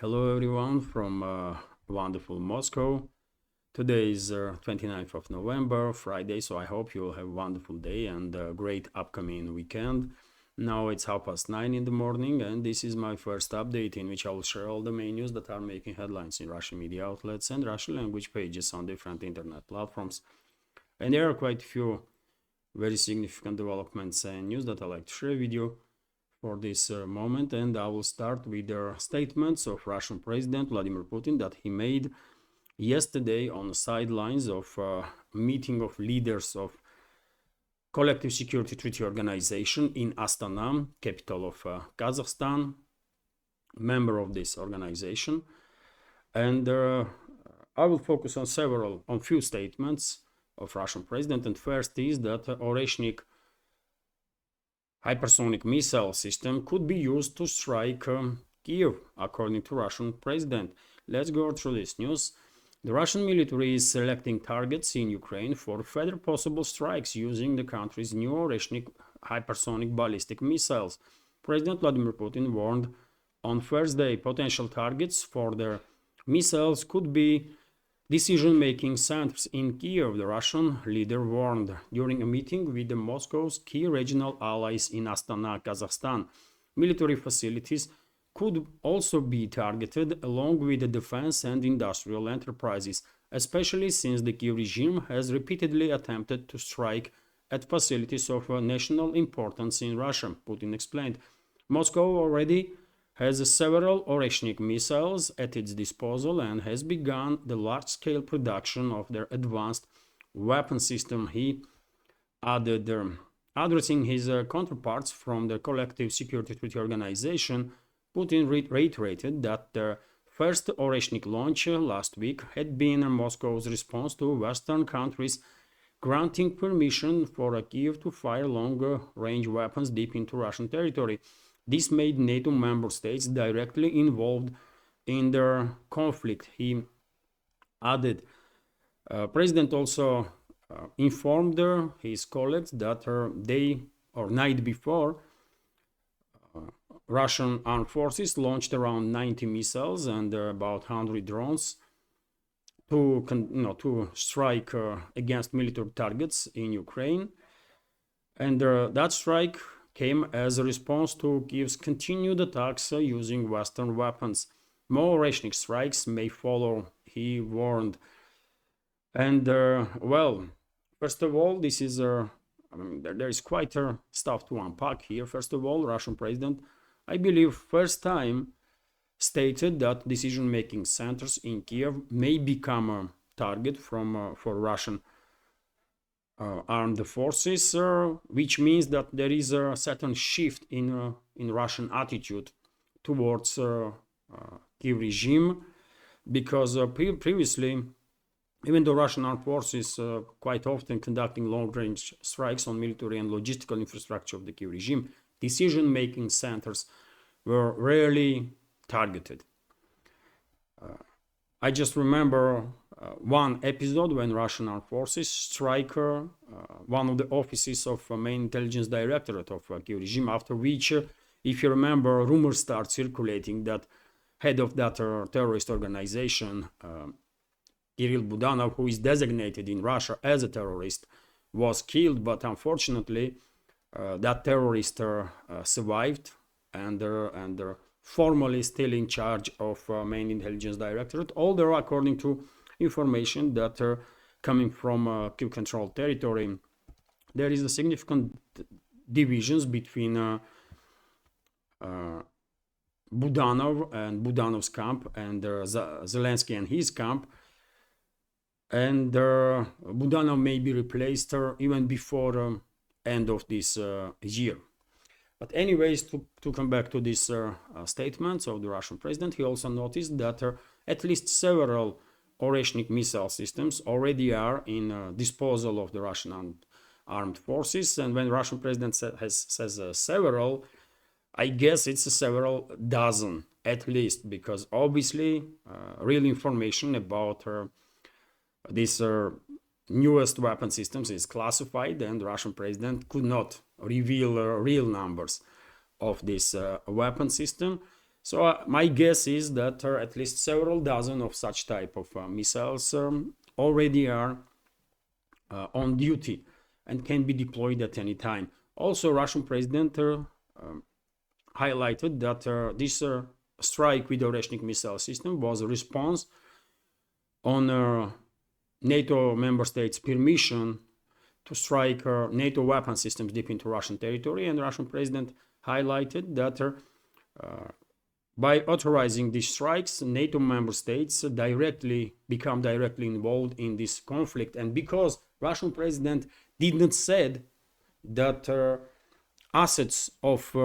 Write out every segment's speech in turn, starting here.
Hello everyone from wonderful Moscow. Today is 29th of November, Friday, so I hope you'll have a wonderful day and a great upcoming weekend. Now it's 9:30 in the morning, and this is my first update in which I will share all the main news that are making headlines in Russian media outlets and Russian language pages on different internet platforms. And there are quite a few very significant developments and news that I'd like to share with you for this moment, and I will start with the statements of Russian President Vladimir Putin that he made yesterday on the sidelines of a meeting of leaders of Collective Security Treaty Organization in Astana, capital of Kazakhstan, member of this organization. And I will focus on few statements of Russian president. And first is that Oreshnik hypersonic missile system could be used to strike Kiev, according to Russian president. Let's go through this news. The Russian military is selecting targets in Ukraine for further possible strikes using the country's new Oreshnik hypersonic ballistic missiles. President Vladimir Putin warned on Thursday potential targets for their missiles could be decision-making centers in Kiev, the Russian leader warned during a meeting with the Moscow's key regional allies in Astana, Kazakhstan. Military facilities could also be targeted along with the defense and industrial enterprises, especially since the Kiev regime has repeatedly attempted to strike at facilities of national importance in Russia, Putin explained. Moscow already has several Oreshnik missiles at its disposal and has begun the large-scale production of their advanced weapon system, he added. Addressing his counterparts from the Collective Security Treaty Organization, Putin reiterated that the first Oreshnik launch last week had been Moscow's response to Western countries granting permission for Kiev to fire long-range weapons deep into Russian territory. This made NATO member states directly involved in the conflict, he added. President also informed his colleagues that day or night before, Russian armed forces launched around 90 missiles and about 100 drones to strike against military targets in Ukraine. And that strike came as a response to Kiev's continued attacks using Western weapons. More Oreshnik strikes may follow, he warned. And well, first of all, this is there is quite stuff to unpack here. First of all, Russian president, I believe, first time stated that decision-making centers in Kiev may become a target for Russian armed forces, which means that there is a certain shift in Russian attitude towards Kiev regime, because previously, even though Russian armed forces quite often conducting long-range strikes on military and logistical infrastructure of the Kiev regime, decision-making centers were rarely targeted. I just remember one episode when Russian armed forces strike one of the offices of main intelligence directorate of Kiev regime, after which, if you remember, rumors start circulating that head of that terrorist organization, Kirill Budanov, who is designated in Russia as a terrorist, was killed, but unfortunately that terrorist survived and formally still in charge of main intelligence directorate, although according to information that are coming from Kiev controlled territory, there is a significant divisions between Budanov and Budanov's camp and Zelensky and his camp, and Budanov may be replaced even before end of this year. But anyways, to come back to these statements of the Russian president, he also noticed that at least several Oreshnik missile systems already are in disposal of the Russian armed forces. And when Russian president says several, I guess it's several dozen at least, because obviously real information about these newest weapon systems is classified, and the Russian president could not reveal real numbers of this weapon system. So my guess is that at least several dozen of such type of missiles already are on duty and can be deployed at any time. Also, Russian president highlighted that this strike with the Oreshnik missile system was a response on NATO member states' permission to strike NATO weapon systems deep into Russian territory, and the Russian president highlighted that by authorizing these strikes, NATO member states become directly involved in this conflict. And because Russian president did not said that assets of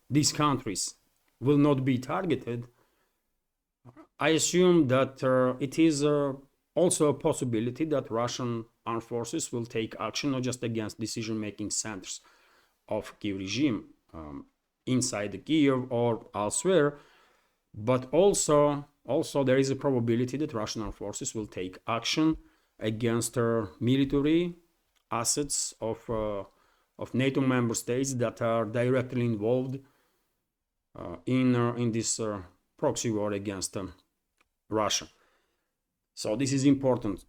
these countries will not be targeted, I assume that it is also a possibility that Russian armed forces will take action not just against decision-making centers of Kiev regime inside the Kiev or elsewhere, but also there is a probability that Russian armed forces will take action against military assets of NATO member states that are directly involved in this proxy war against Russia. So this is important,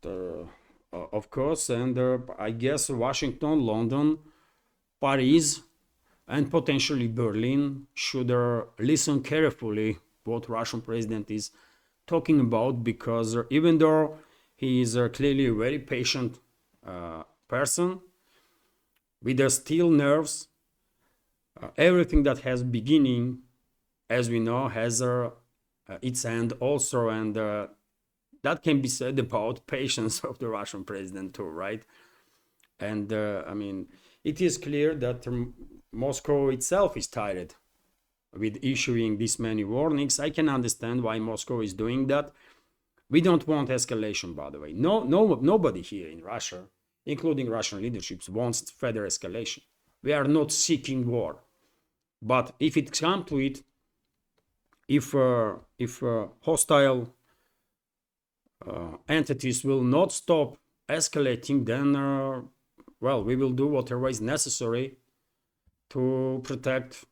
of course, and I guess Washington, London, Paris, and potentially Berlin should listen carefully what Russian president is talking about, because even though he is clearly a very patient person with steel nerves, everything that has beginning, as we know, has its end also, and that can be said about patience of the Russian president too, right? And I mean, it is clear that Moscow itself is tired with issuing this many warnings. I can understand why Moscow is doing that. We don't want escalation, by the way. Nobody here in Russia, including Russian leaderships, wants further escalation. We are not seeking war. But if it comes to it, if hostile entities will not stop escalating, then well, we will do whatever is necessary to protect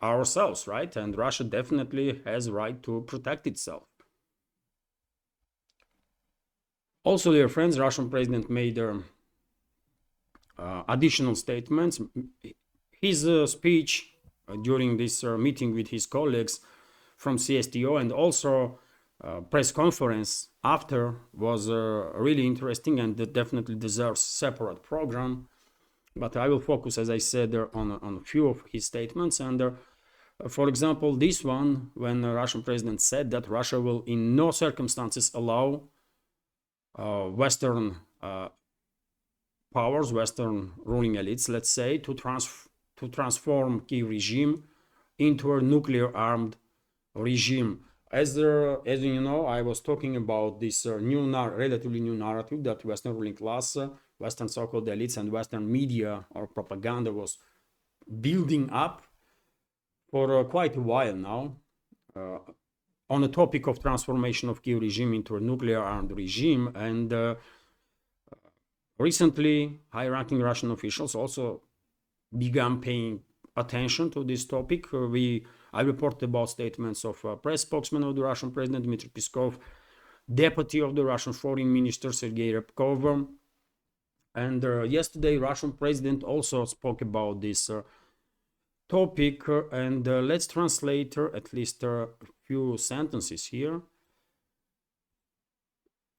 ourselves, right? And Russia definitely has a right to protect itself. Also, dear friends, Russian president made additional statements. His speech during this meeting with his colleagues from CSTO and also press conference after was really interesting and definitely deserves separate program. But I will focus, as I said, on a few of his statements. And for example, this one, when the Russian president said that Russia will in no circumstances allow Western powers, Western ruling elites, let's say, to transform Kiev regime into a nuclear-armed regime. As you know, I was talking about this relatively new narrative that Western ruling class, Western so-called elites, and Western media or propaganda was building up for quite a while now on the topic of transformation of Kiev regime into a nuclear-armed regime. And recently, high-ranking Russian officials also began paying attention to this topic. I reported about statements of press spokesman of the Russian president, Dmitry Peskov, deputy of the Russian foreign minister, Sergei Ryabkov. And yesterday, Russian president also spoke about this topic. And let's translate at least a few sentences here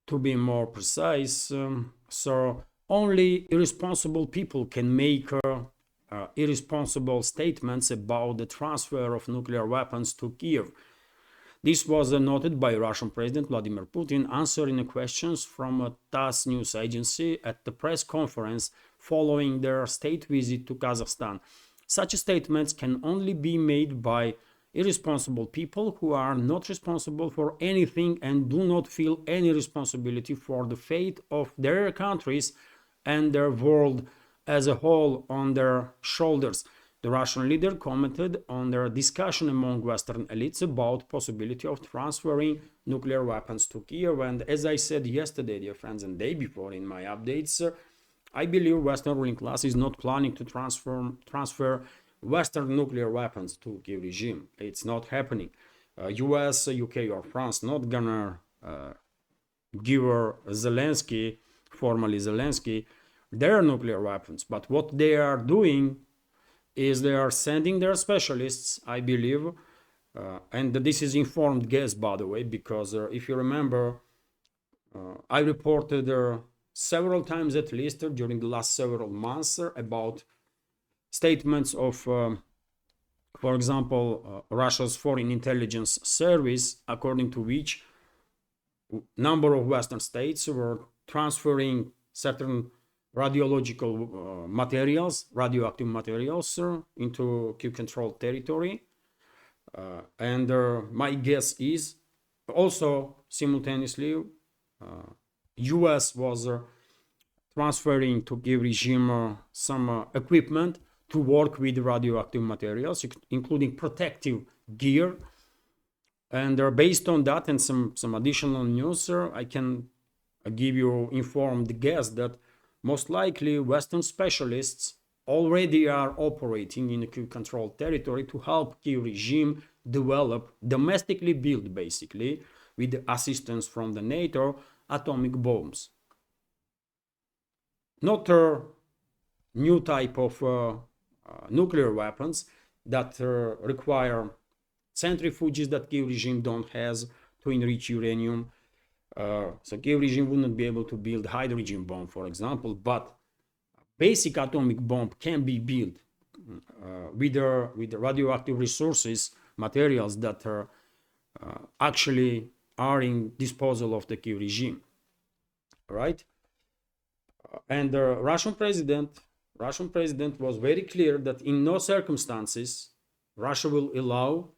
to be more precise. So only irresponsible people can make irresponsible statements about the transfer of nuclear weapons to Kiev. This was noted by Russian President Vladimir Putin answering questions from a TASS news agency at the press conference following their state visit to Kazakhstan. Such statements can only be made by irresponsible people who are not responsible for anything and do not feel any responsibility for the fate of their countries and their world as a whole on their shoulders. The Russian leader commented on their discussion among Western elites about possibility of transferring nuclear weapons to Kiev. And as I said yesterday, dear friends, and day before in my updates, I believe Western ruling class is not planning to transfer Western nuclear weapons to Kiev regime. It's not happening. US, UK, or France not gonna give Zelensky, formerly Zelensky, their nuclear weapons. But what they are doing is they are sending their specialists, I believe, and this is informed guess, by the way, because if you remember, I reported several times at least during the last several months about statements of, for example, Russia's Foreign Intelligence Service, according to which number of Western states were transferring certain radiological materials, radioactive materials, into Kiev-controlled territory. And my guess is also simultaneously US was transferring to Kiev regime some equipment to work with radioactive materials, including protective gear. And based on that and some additional news, I can give you informed guess that most likely Western specialists already are operating in the Kiev-controlled territory to help Kiev regime develop, domestically built basically, with assistance from the NATO, atomic bombs. Not a new type of nuclear weapons that require centrifuges that Kiev regime don't has to enrich uranium. So Kiev regime would not be able to build hydrogen bomb, for example, but basic atomic bomb can be built with the radioactive resources, materials that are actually are in disposal of the Kiev regime, right? And the Russian president was very clear that in no circumstances Russia will allow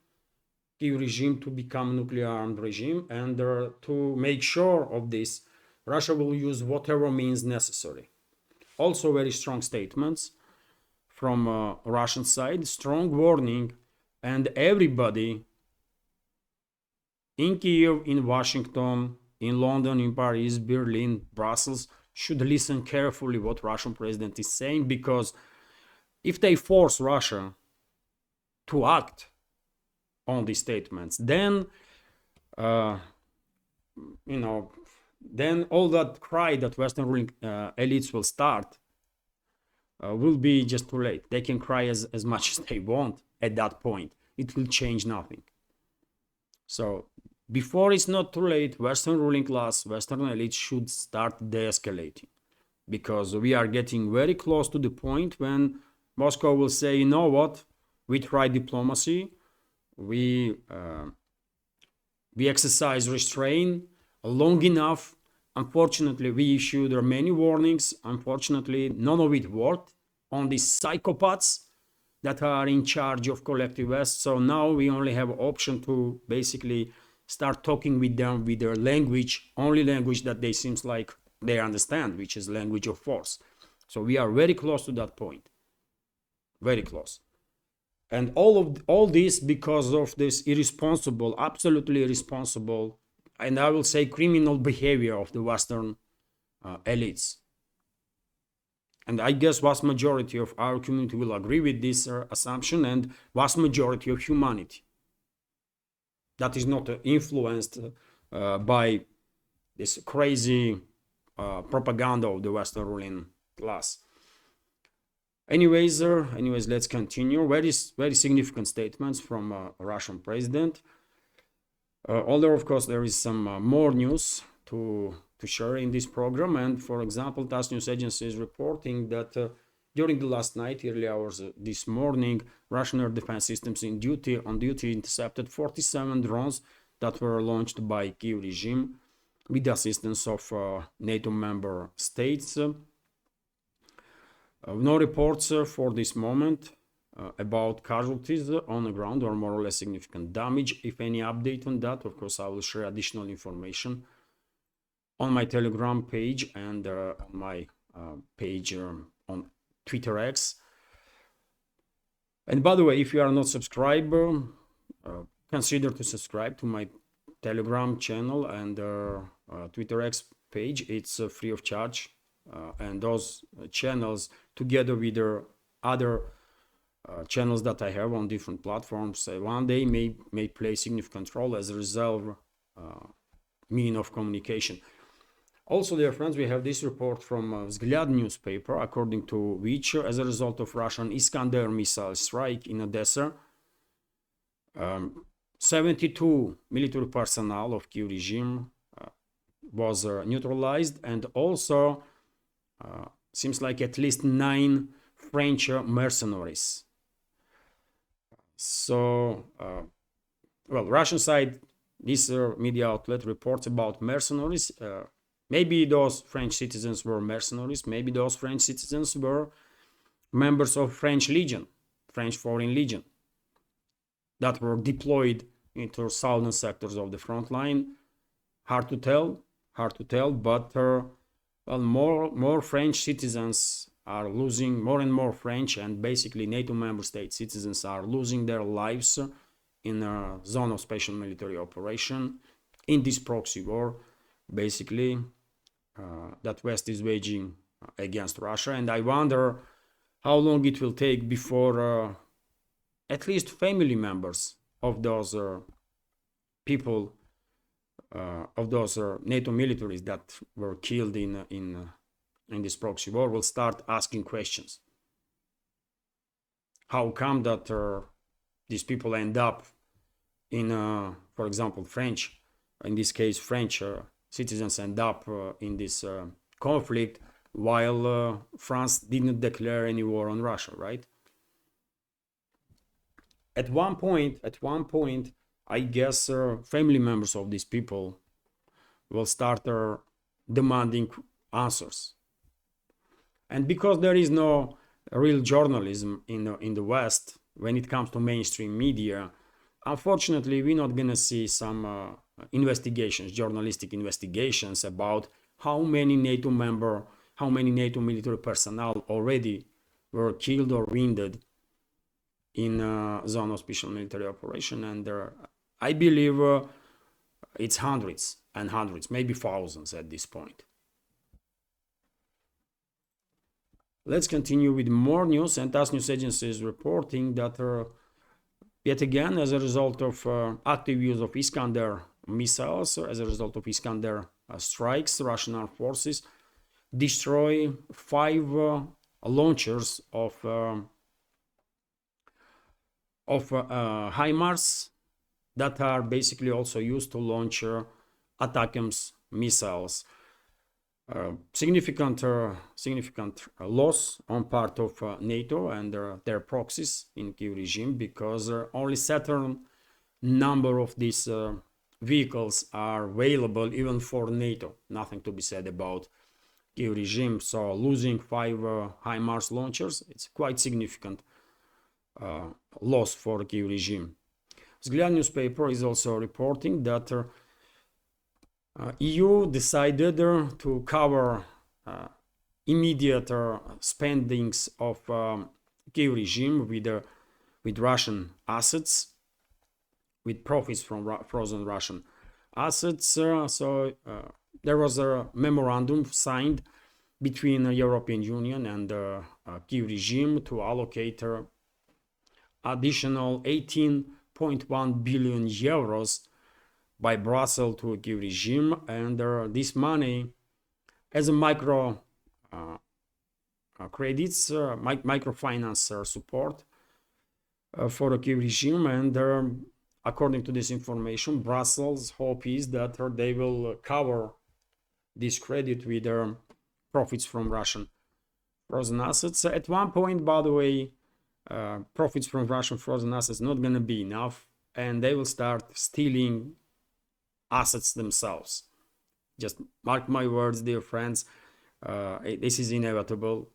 Kiev regime to become nuclear armed regime, and to make sure of this, Russia will use whatever means necessary. Also very strong statements from Russian side, strong warning, and everybody in Kiev, in Washington, in London, in Paris, Berlin, Brussels should listen carefully what Russian president is saying, because if they force Russia to act on these statements, then then all that cry that Western ruling elites will start will be just too late. They can cry as much as they want at that point. It will change nothing. So before it's not too late, Western ruling class, Western elites should start de-escalating, because we are getting very close to the point when Moscow will say, you know what, we tried diplomacy, we exercise restraint long enough. Unfortunately, we issued many warnings. Unfortunately, none of it worked on these psychopaths that are in charge of collective West. So now we only have option to basically start talking with them with their language, only language that they seems like they understand, which is language of force. So we are very close to that point, very close. And all this because of this irresponsible, absolutely irresponsible, and I will say criminal behavior of the Western elites. And I guess vast majority of our community will agree with this assumption, and vast majority of humanity that is not influenced by this crazy propaganda of the Western ruling class. Anyways, let's continue. Very significant statements from Russian president. Although, of course, there is some more news to share in this program. And for example, TASS news agency is reporting that during the last night, early hours this morning, Russian air defense systems on duty intercepted 47 drones that were launched by Kiev regime with the assistance of NATO member states. No reports for this moment about casualties on the ground or more or less significant damage. If any update on that, of course, I will share additional information on my Telegram page and on my page on Twitter X. And by the way, if you are not subscribed, consider to subscribe to my Telegram channel and Twitter X page. It's free of charge. And those channels, together with other channels that I have on different platforms one day may play significant role as a reserve mean of communication. Also, dear friends, we have this report from Vzglyad newspaper, according to which, as a result of Russian Iskander missile strike in Odessa, 72 military personnel of Kiev regime was neutralized, and also seems like at least 9 French mercenaries. So, well, Russian side, this media outlet reports about mercenaries. Maybe those French citizens were mercenaries. Maybe those French citizens were members of French Legion, French Foreign Legion, that were deployed into southern sectors of the front line. Hard to tell, but well, more French citizens are losing, more and more French and basically NATO member state citizens are losing their lives in a zone of special military operation in this proxy war, basically, that West is waging against Russia. And I wonder how long it will take before at least family members of those people, of those NATO militaries that were killed in this proxy war will start asking questions. How come that these people end up in, for example, French, in this case, French citizens end up in this conflict while France didn't declare any war on Russia, right? At one point, I guess family members of these people will start demanding answers. And because there is no real journalism in the West when it comes to mainstream media, unfortunately, we're not gonna see some investigations, journalistic investigations about how many NATO military personnel already were killed or wounded in zone of special military operation. And I believe it's hundreds and hundreds, maybe thousands at this point. Let's continue with more news. And TASS news agency is reporting that yet again, as a result of active use of Iskander missiles, as a result of Iskander strikes, Russian armed forces destroy 5 launchers of HIMARS that are basically also used to launch ATACMS missiles. Significant loss on part of NATO and their proxies in Kiev regime, because only certain number of these vehicles are available even for NATO. Nothing to be said about Kiev regime. So losing 5 HIMARS launchers, it's quite significant loss for Kiev regime. Vzglyad newspaper is also reporting that EU decided to cover immediate spendings of Kiev regime with Russian assets, with profits from frozen Russian assets. So there was a memorandum signed between the European Union and the Kiev regime to allocate additional 18.1 billion euros by Brussels to a Kiev regime, and this money as a micro credits, microfinance support for the Kiev regime. And according to this information, Brussels' hope is that they will cover this credit with profits from Russian frozen assets. At one point, by the way, profits from Russian frozen assets not going to be enough, and they will start stealing assets themselves. Just mark my words, dear friends, this is inevitable.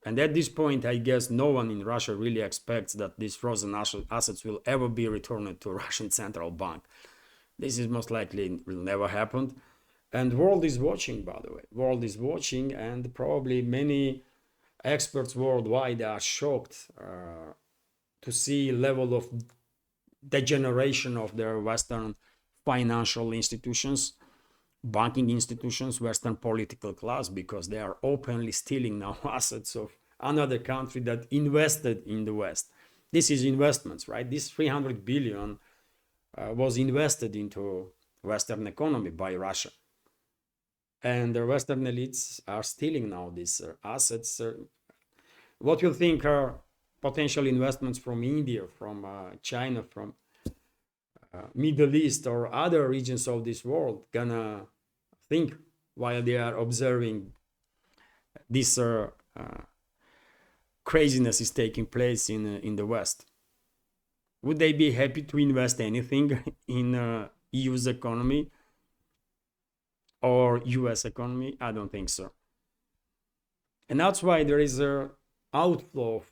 And at this point, I guess no one in Russia really expects that these frozen assets will ever be returned to Russian central bank. This is most likely will never happen. And the world is watching, by the way. World is watching, and probably many experts worldwide are shocked to see level of degeneration of their Western financial institutions, banking institutions, Western political class, because they are openly stealing now assets of another country that invested in the West. this is investments, right? This 300 billion was invested into Western economy by Russia. And the Western elites are stealing now these assets. What you think are potential investments from India, from China, from Middle East or other regions of this world gonna think while they are observing this craziness is taking place in the West? Would they be happy to invest anything in EU's economy or US economy? I don't think so. And that's why there is a outflow of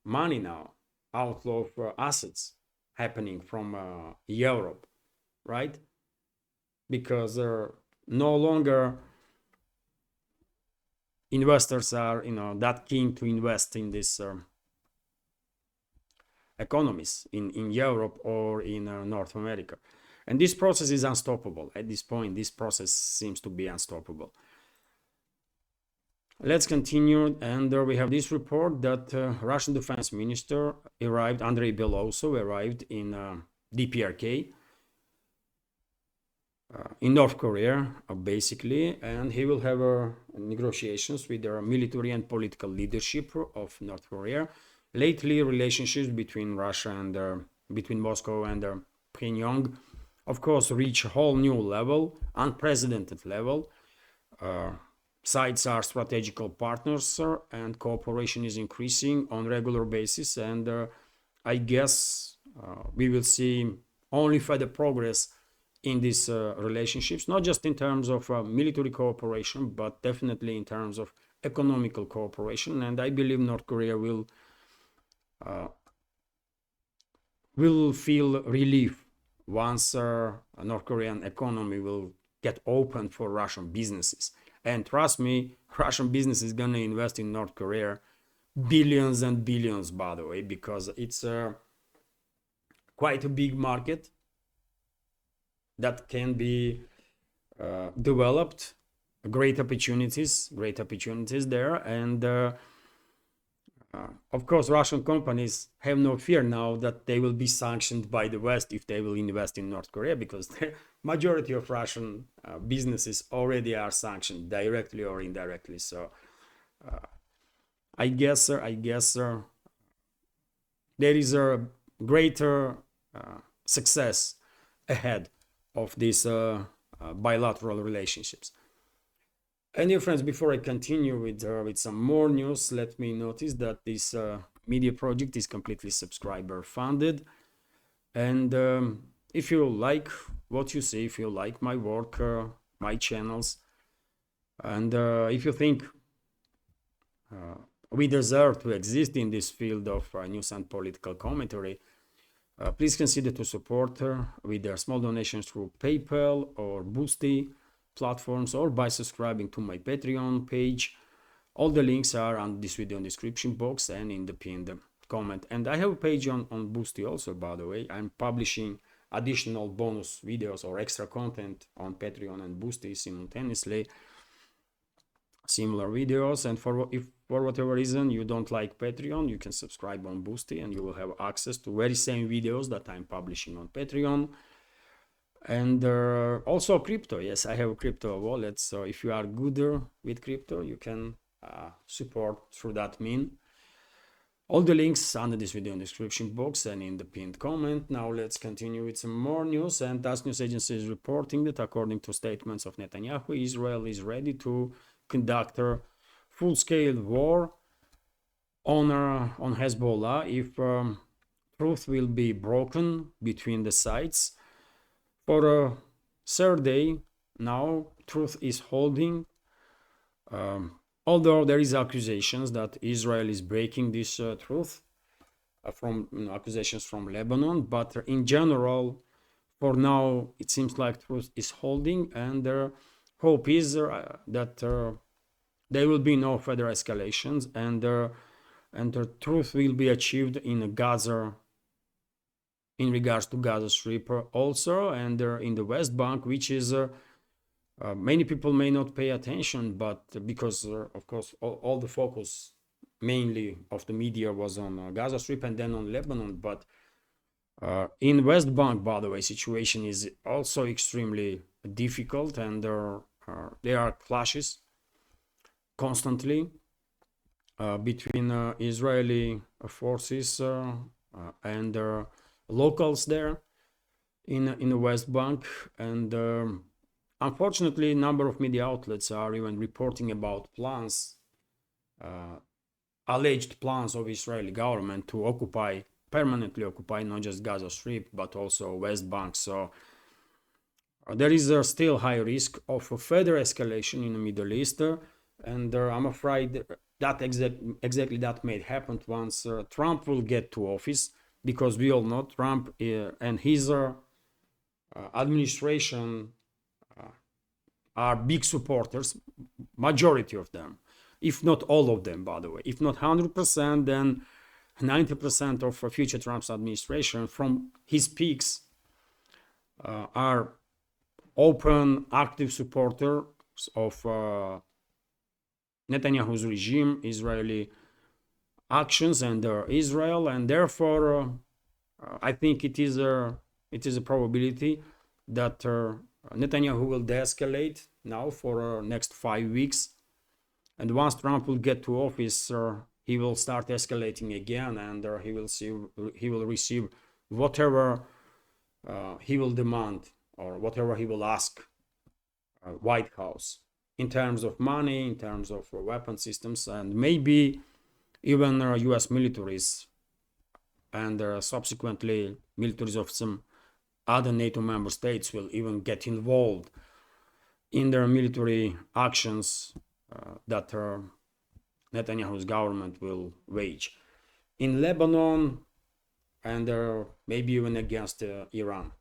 money now, outflow of assets happening from Europe, right? Because no longer investors are, that keen to invest in these economies in Europe or in North America. And this process is unstoppable. At this point, this process seems to be unstoppable. Let's continue, and we have this report that Russian Defense Minister Andrei Belosov arrived in DPRK, in North Korea, basically, and he will have negotiations with the military and political leadership of North Korea. Lately, relationships between Russia and between Moscow and Pyongyang, of course, reach a whole new level, unprecedented level. Sides are strategical partners, and cooperation is increasing on regular basis. And I guess we will see only further progress in these relationships, not just in terms of military cooperation, but definitely in terms of economical cooperation. And I believe North Korea will feel relief once North Korean economy will get open for Russian businesses. And trust me, Russian business is gonna invest in North Korea billions and billions, by the way, because it's quite a big market that can be developed. Great opportunities there. And of course, Russian companies have no fear now that they will be sanctioned by the West if they will invest in North Korea, because the majority of Russian businesses already are sanctioned directly or indirectly. So I guess there is a greater success ahead of these bilateral relationships. And dear friends, before I continue with some more news, let me notice that this media project is completely subscriber funded. And if you like what you see, if you like my work, my channels, and if you think we deserve to exist in this field of news and political commentary, please consider to support with their small donations through PayPal or Boosty platforms, or by subscribing to my Patreon page. All the links are on this video description box and in the pinned comment. And I have a page on Boosty also, by the way. I'm publishing additional bonus videos or extra content on Patreon and Boosty simultaneously, similar videos. And if for whatever reason you don't like Patreon, you can subscribe on Boosty and you will have access to very same videos that I'm publishing on Patreon. And also crypto. Yes, I have a crypto wallet, so if you are gooder with crypto, you can support through that mean. All the links under this video in the description box and in the pinned comment. Now let's continue with some more news. And TASS news agency is reporting that according to statements of Netanyahu, Israel is ready to conduct a full-scale war on Hezbollah if truth will be broken between the sides. For a third day now, truth is holding, although there is accusations that Israel is breaking this truth from accusations from Lebanon, but in general, for now, it seems like truth is holding, and their hope is that there will be no further escalations, and the truth will be achieved in Gaza, in regards to Gaza Strip also, and in the West Bank, which is many people may not pay attention, but because of course all the focus mainly of the media was on Gaza Strip and then on Lebanon. But in West Bank, by the way, situation is also extremely difficult, and there are clashes constantly between Israeli forces and locals there in the West Bank. And unfortunately, a number of media outlets are even reporting about plans, alleged plans of Israeli government to permanently occupy not just Gaza Strip, but also West Bank. So there is still high risk of further escalation in the Middle East. And I'm afraid that exactly that may happen once Trump will get to office, because we all know Trump and his administration are big supporters, majority of them, if not all of them, by the way. If not 100%, then 90% of future Trump's administration from his peaks are open, active supporters of Netanyahu's regime, Israeli actions, and Israel, and therefore I think it is a probability that Netanyahu will de-escalate now for next 5 weeks, and once Trump will get to office, he will start escalating again, and he will receive whatever he will demand or whatever he will ask White House in terms of money, in terms of weapon systems, and maybe even US militaries and subsequently militaries of some other NATO member states will even get involved in their military actions that Netanyahu's government will wage in Lebanon and maybe even against Iran.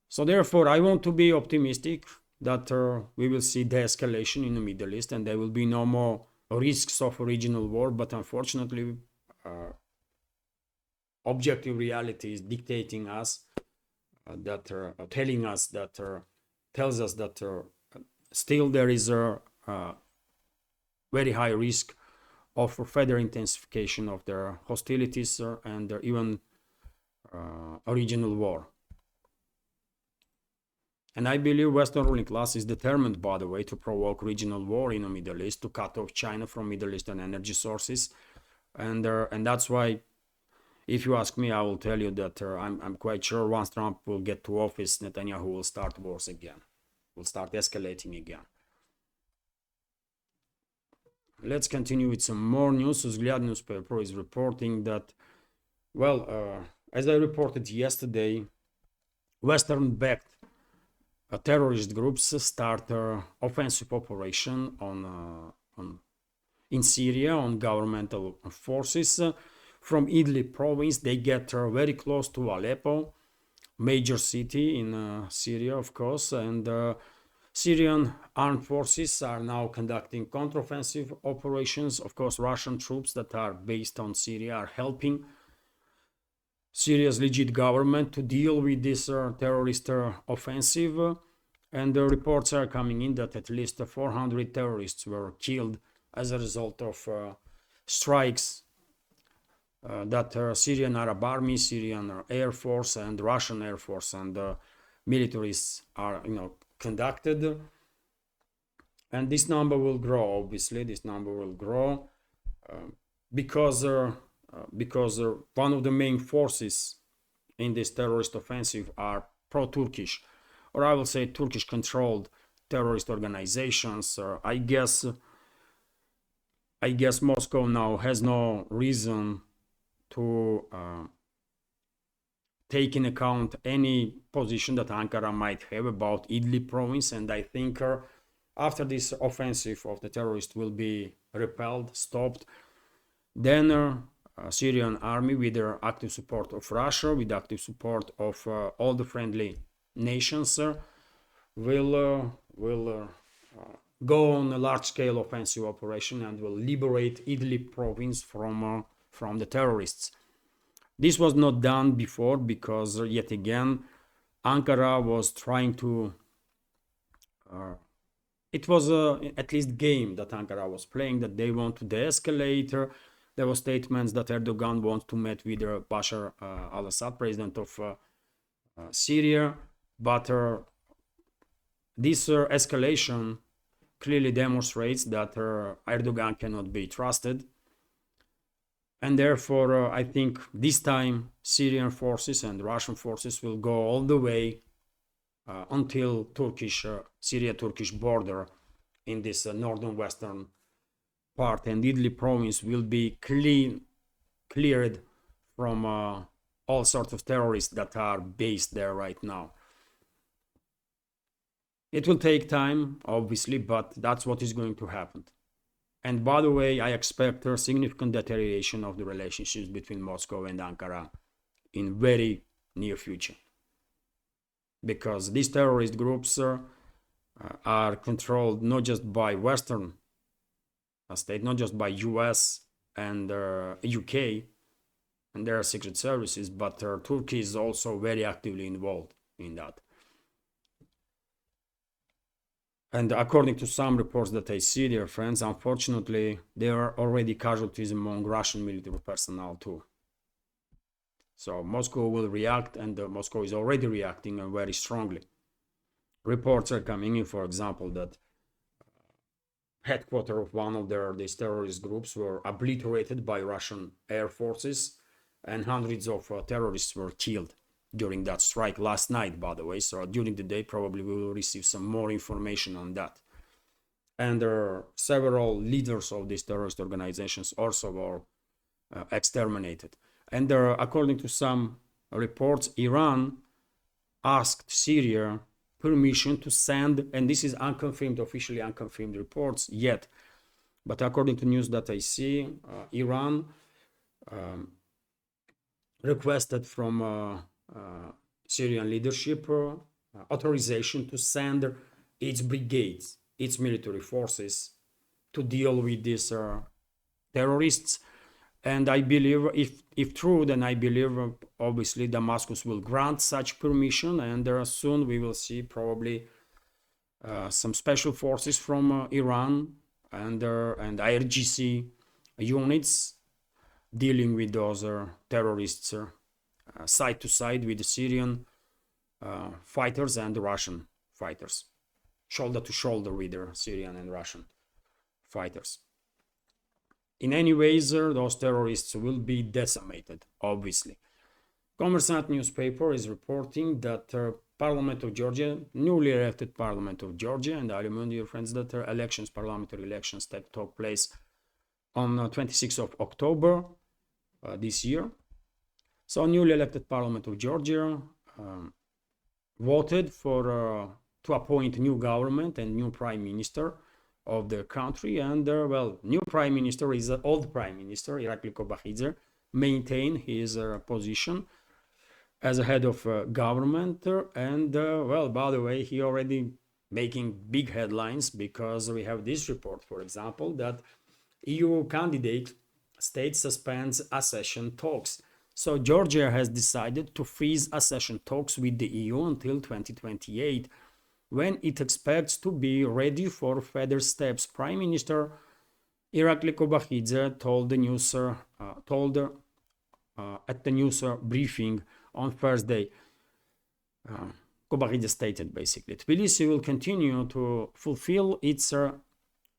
So therefore, I want to be optimistic that we will see de-escalation in the Middle East and there will be no more risks of a regional war. But unfortunately, objective reality is dictating us tells us that still there is a very high risk of further intensification of their hostilities and even a regional war. And I believe Western ruling class is determined, by the way, to provoke regional war in the Middle East, to cut off China from Middle Eastern energy sources. And that's why, if you ask me, I will tell you that I'm quite sure once Trump will get to office, Netanyahu will start wars again, will start escalating again. Let's continue with some more news. Vzгляд newspaper is reporting that, well, as I reported yesterday, Western-backed terrorist groups start offensive operation in Syria on governmental forces from Idlib province. They get very close to Aleppo, major city in Syria, of course, and Syrian armed forces are now conducting counteroffensive operations. Of course, Russian troops that are based on Syria are helping Syria's legit government to deal with this terrorist offensive. And the reports are coming in that at least 400 terrorists were killed as a result of strikes that Syrian Arab Army, Syrian Air Force, and Russian Air Force and militaries are, conducted. And this number will grow. Obviously, this number will grow because one of the main forces in this terrorist offensive are pro-Turkish, or I will say Turkish-controlled terrorist organizations. I guess Moscow now has no reason to take in account any position that Ankara might have about Idlib province, and I think after this offensive of the terrorists will be repelled, stopped, then Syrian army, with their active support of Russia, with active support of all the friendly nations, will go on a large-scale offensive operation and will liberate Idlib province from the terrorists. This was not done before because, yet again, Ankara was trying to it was at least game that Ankara was playing, that they want to de-escalate. There were statements that Erdogan wants to meet with Bashar al-Assad, president of Syria, but this escalation clearly demonstrates that Erdogan cannot be trusted. And therefore, I think this time Syrian forces and Russian forces will go all the way until Syria-Turkish border in this northern western part, and Idlib province will be cleared from all sorts of terrorists that are based there right now. It will take time, obviously, but that's what is going to happen. And by the way, I expect a significant deterioration of the relationships between Moscow and Ankara in very near future, because these terrorist groups are controlled not just by Western state, not just by US and UK and their secret services, but Turkey is also very actively involved in that. And according to some reports that I see, dear friends, unfortunately, there are already casualties among Russian military personnel too. So Moscow will react, and Moscow is already reacting very strongly. Reports are coming in, for example, that headquarters of one of these terrorist groups were obliterated by Russian air forces, and hundreds of terrorists were killed during that strike last night, by the way. So during the day, probably we will receive some more information on that. And there are several leaders of these terrorist organizations also were exterminated. And according to some reports, Iran asked Syria permission to send, and this is unconfirmed, officially unconfirmed reports yet, but according to news that I see, Iran requested from Syrian leadership authorization to send its brigades, its military forces, to deal with these terrorists. And I believe, if true, then I believe obviously Damascus will grant such permission, and soon we will see probably some special forces from Iran and IRGC units dealing with those terrorists side to side with the Syrian fighters and the Russian fighters, shoulder to shoulder with the Syrian and Russian fighters. In any ways, those terrorists will be decimated, obviously. Kommersant newspaper is reporting that Parliament of Georgia, newly elected Parliament of Georgia, and I remind you, friends, that parliamentary elections took place on 26th of October this year. So newly elected Parliament of Georgia voted for to appoint new government and new prime minister of the country, and new prime minister is old prime minister Irakli Kobakhidze maintain his position as a head of government, and by the way, he already making big headlines, because we have this report, for example, that EU candidate state suspends accession talks. So Georgia has decided to freeze accession talks with the EU until 2028, when it expects to be ready for further steps. Prime Minister Irakli Kobakhidze told the news at the news briefing on Thursday. Kobakhidze stated basically, Tbilisi will continue to fulfill its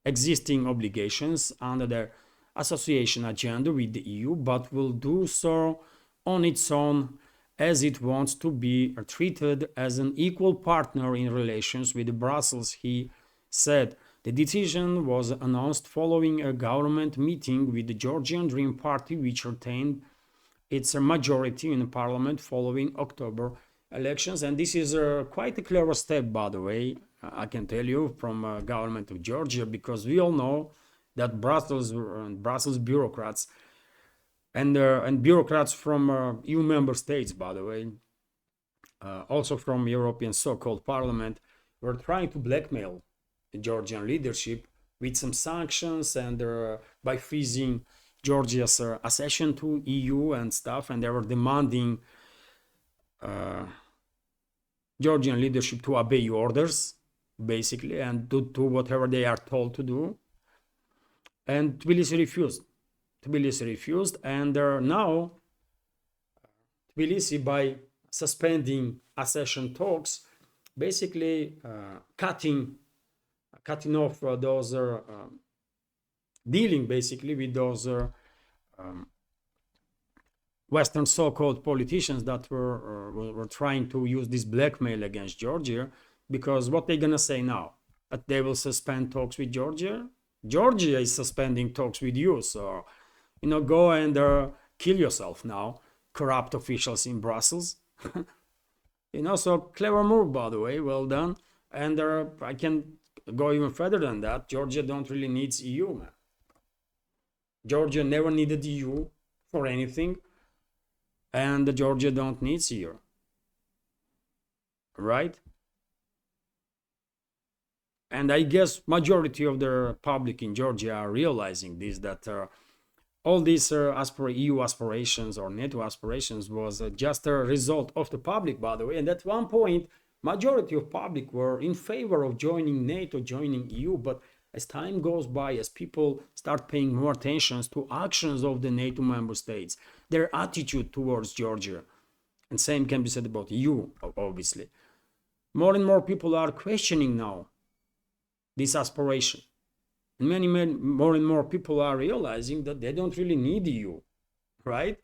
existing obligations under the association agenda with the EU, but will do so on its own, as it wants to be treated as an equal partner in relations with Brussels, he said. The decision was announced following a government meeting with the Georgian Dream Party, which retained its majority in parliament following October elections. And this is quite a clever step, by the way, I can tell you, from government of Georgia, because we all know that Brussels bureaucrats and bureaucrats from EU member states, by the way, also from European so-called parliament, were trying to blackmail the Georgian leadership with some sanctions, and by freezing Georgia's accession to EU and stuff, and they were demanding Georgian leadership to obey orders basically, and do whatever they are told to do. And Tbilisi refused. And now Tbilisi, by suspending accession talks, basically cutting off those dealing basically with those Western so-called politicians that were trying to use this blackmail against Georgia, because what they're gonna say now? That they will suspend talks with Georgia? Georgia is suspending talks with you, so go and kill yourself now, corrupt officials in Brussels. So clever move, by the way, well done. And I can go even further than that. Georgia don't really need EU, man. Georgia never needed EU for anything, and Georgia don't need EU, right? And I guess majority of the public in Georgia are realizing this, that all these EU aspirations or NATO aspirations was just a result of the public, by the way. And at one point, majority of public were in favor of joining NATO, joining EU. But as time goes by, as people start paying more attention to actions of the NATO member states, their attitude towards Georgia, and same can be said about EU, obviously, more and more people are questioning now this aspiration. And more and more people are realizing that they don't really need EU, right?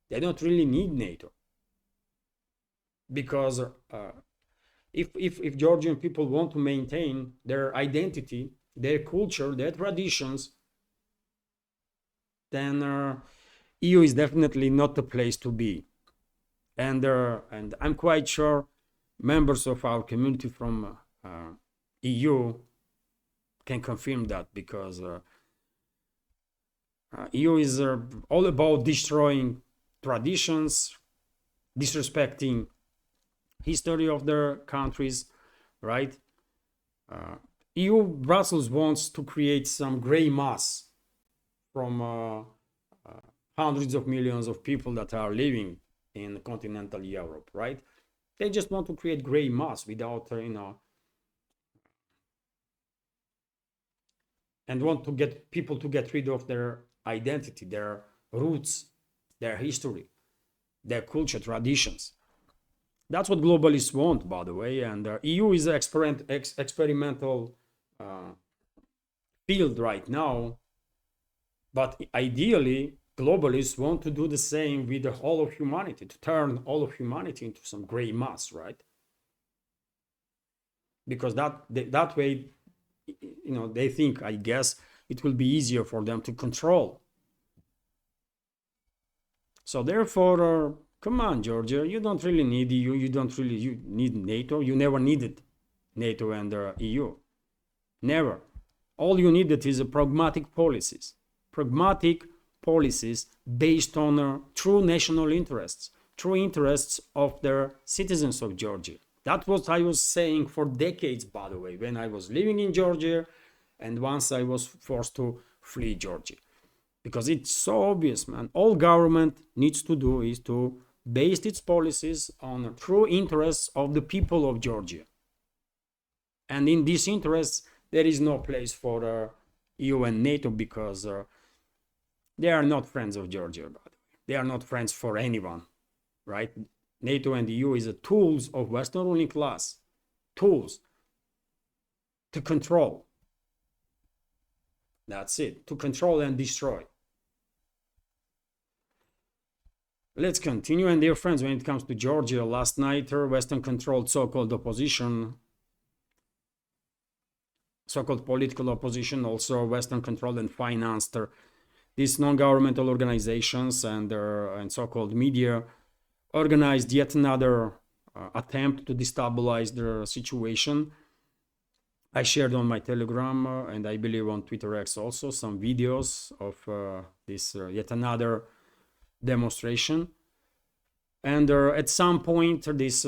They don't really need NATO. Because if Georgian people want to maintain their identity, their culture, their traditions, then EU is definitely not the place to be. And I'm quite sure members of our community from EU can confirm that, because EU is all about destroying traditions, disrespecting history of their countries, right? EU Brussels wants to create some gray mass from hundreds of millions of people that are living in continental Europe, right? They just want to create gray mass without, and want to get people to get rid of their identity, their roots, their history, their culture, traditions. That's what globalists want, by the way. And EU is an experimental field right now. But ideally, globalists want to do the same with the whole of humanity, to turn all of humanity into some gray mass, right? Because that way, they think, I guess, it will be easier for them to control. So therefore, come on, Georgia, you don't really need EU, you need NATO. You never needed NATO and EU. Never. All you needed is pragmatic policies based on true national interests, true interests of the citizens of Georgia. That's what I was saying for decades, by the way, when I was living in Georgia and once I was forced to flee Georgia. Because it's so obvious, man. All government needs to do is to base its policies on true interests of the people of Georgia. And in these interests, there is no place for EU and NATO, because they are not friends of Georgia, by the way. They are not friends for anyone, right? NATO and EU is tools of Western ruling class, tools to control. That's it, to control and destroy. Let's continue. And dear friends, when it comes to Georgia, last night, Western-controlled so-called opposition, so-called political opposition, also Western-controlled and financed these non-governmental organizations and so-called media, organized yet another attempt to destabilize the situation. I shared on my Telegram and I believe on Twitter X also some videos of this yet another demonstration. And at some point, these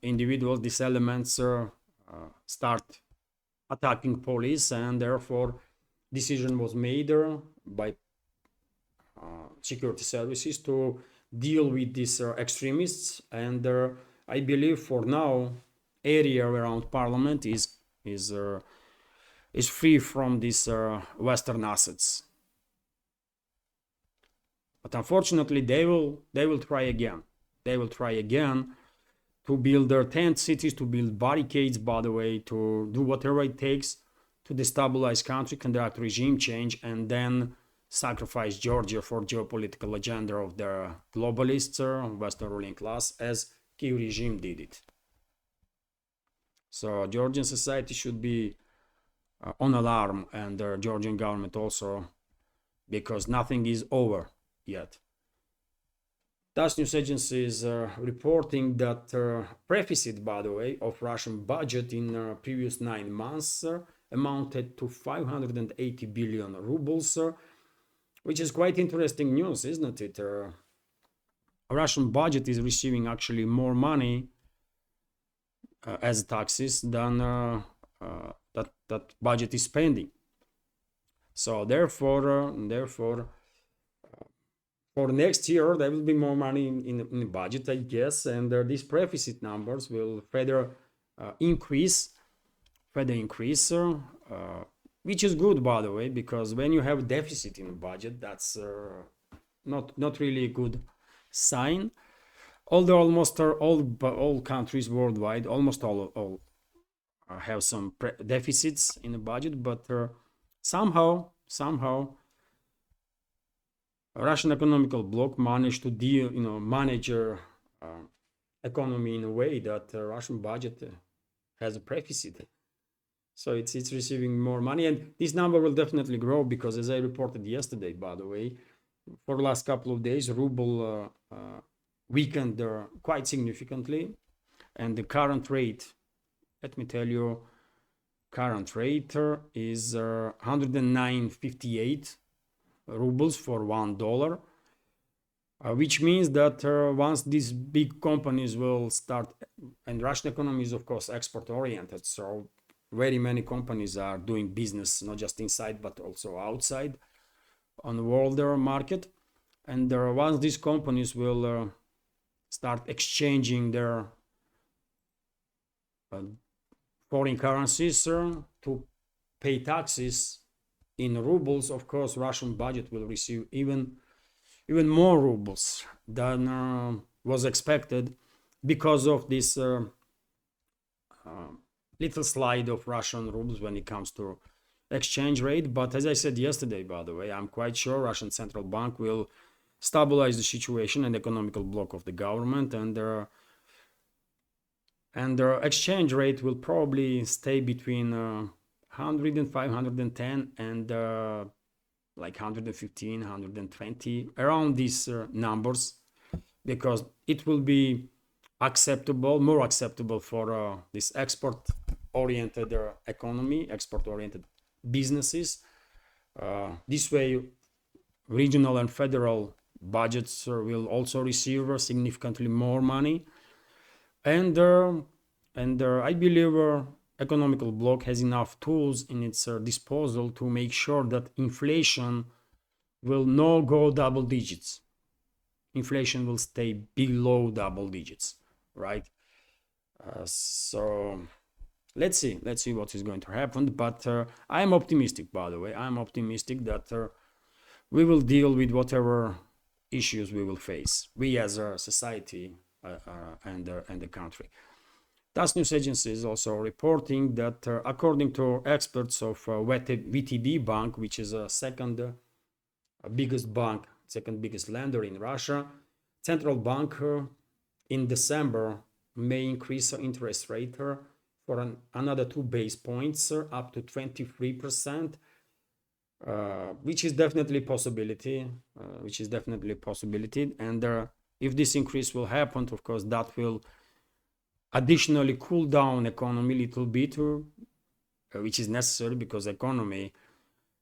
individuals, these elements start attacking police, and therefore decision was made by security services to deal with these extremists. And I believe for now area around parliament is free from these Western assets. But unfortunately, they will try again. They will try again to build their tent cities, to build barricades, by the way, to do whatever it takes to destabilize country, conduct regime change, and then sacrifice Georgia for geopolitical agenda of the globalists, Western ruling class, as Kiev regime did it. So Georgian society should be on alarm, and the Georgian government also, because nothing is over yet. TASS news agency is reporting that deficit, by the way, of Russian budget in previous 9 months amounted to 580 billion rubles, which is quite interesting news, isn't it? Russian budget is receiving actually more money as taxes than that budget is spending. So therefore, for next year there will be more money in the budget, I guess, and these deficit numbers will further increase, which is good, by the way, because when you have deficit in the budget, that's not really a good sign. Although almost all countries worldwide, almost all have some deficits in the budget, but somehow Russian economical bloc managed to manage economy in a way that Russian budget has a deficit. So it's receiving more money, and this number will definitely grow because, as I reported yesterday, by the way, for the last couple of days, ruble weakened quite significantly, and the current rate, let me tell you, current rate is 109.58 rubles for $1, which means that once these big companies will start, and Russian economy is of course export oriented, so very many companies are doing business not just inside but also outside on the world market, and once these companies will start exchanging their foreign currencies to pay taxes in rubles, of course Russian budget will receive even more rubles than was expected because of this little slide of Russian rubles when it comes to exchange rate. But as I said yesterday, by the way, I'm quite sure Russian central bank will stabilize the situation and economical bloc of the government, and their exchange rate will probably stay between 100 and 510 and like 115, 120, around these numbers, because it will be more acceptable for this export-oriented economy, export-oriented businesses. This way, regional and federal budgets will also receive significantly more money, and I believe economical bloc has enough tools in its disposal to make sure that inflation will not go double digits. Inflation will stay below double digits, right? So let's see what is going to happen. But I am optimistic, by the way. I'm optimistic that we will deal with whatever issues we will face, we as a society and the country. TASS news agency is also reporting that according to experts of VTB Bank, which is a second biggest lender in Russia, central bank in December may increase interest rate for another 2 base points up to 23%, which is definitely a possibility. And if this increase will happen, of course, that will additionally cool down economy a little bit, which is necessary, because economy,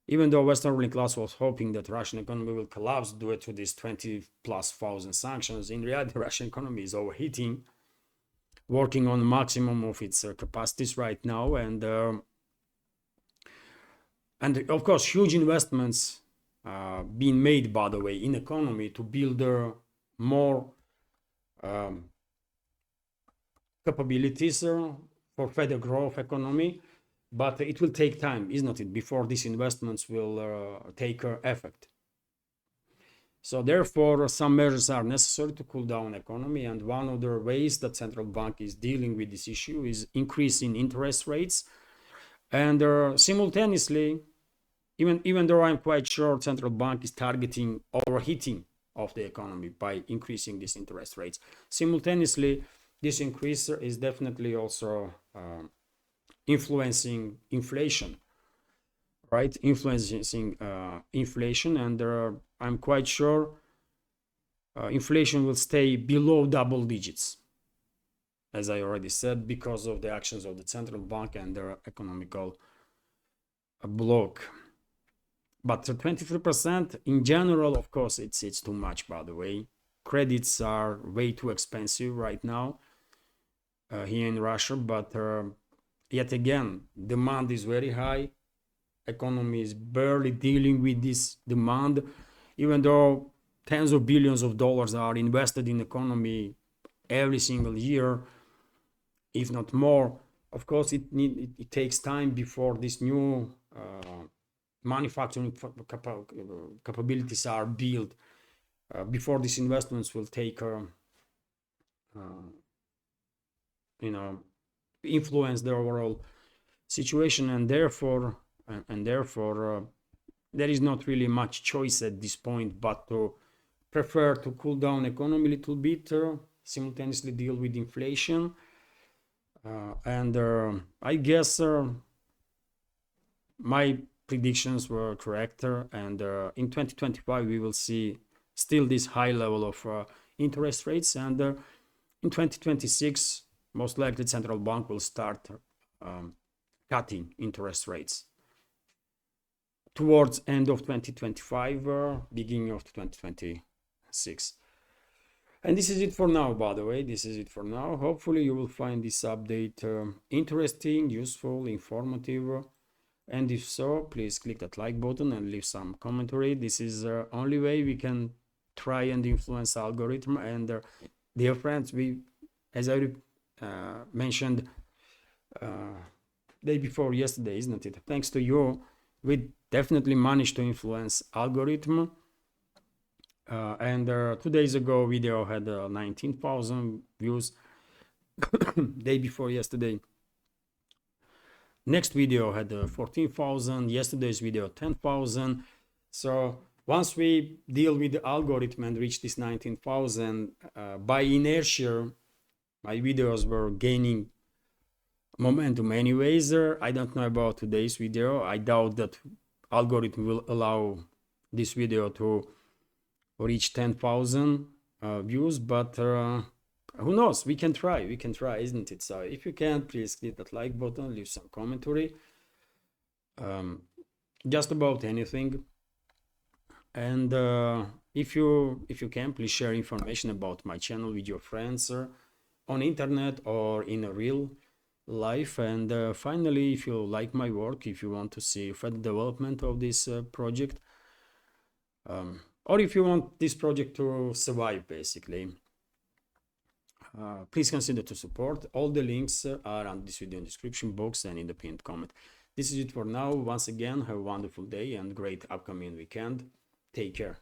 even though Western ruling class was hoping that Russian economy will collapse due to these 20,000+ sanctions, in reality Russian economy is overheating, working on the maximum of its capacities right now, and of course huge investments being made, by the way, in economy to build more capabilities for further growth economy, but it will take time, isn't it, before these investments will take effect. So therefore, some measures are necessary to cool down economy, and one of the ways that central bank is dealing with this issue is increasing interest rates, and simultaneously, even though I'm quite sure central bank is targeting overheating of the economy by increasing these interest rates, simultaneously this increase is definitely also influencing inflation, right? Influencing inflation, and I'm quite sure inflation will stay below double digits, as I already said, because of the actions of the central bank and their economical bloc. But 23% in general, of course, it's too much, by the way. Credits are way too expensive right now here in Russia, but yet again, demand is very high. Economy is barely dealing with this demand, even though tens of billions of dollars are invested in economy every single year, if not more. Of course, it takes time before this new manufacturing capabilities are built, before these investments will take influence the overall situation, and therefore there is not really much choice at this point but to prefer to cool down economy a little bit, simultaneously deal with inflation, and I guess my predictions were correct, and in 2025 we will see still this high level of interest rates, and in 2026 most likely central bank will start cutting interest rates towards end of 2025, beginning of 2026. And this is it for now, by the way. This is it for now. Hopefully you will find this update interesting, useful, informative. And if so, please click that like button and leave some commentary. This is the only way we can try and influence algorithm. And dear friends, as I mentioned day before yesterday, isn't it? Thanks to you, we definitely managed to influence algorithm. And 2 days ago, video had 19,000 views. Day before yesterday, next video had 14,000. Yesterday's video 10,000. So once we deal with the algorithm and reach this 19,000, by inertia, my videos were gaining momentum anyways. I don't know about today's video. I doubt that algorithm will allow this video to reach 10,000 views, but who knows? We can try, isn't it? So if you can, please click that like button, leave some commentary, just about anything. And if you can, please share information about my channel with your friends on internet or in a real life. And finally, if you like my work, if you want to see further development of this project, or if you want this project to survive, basically, please consider to support. All the links are on this video in the description box and in the pinned comment. This is it for now. Once again, have a wonderful day and great upcoming weekend. Take care.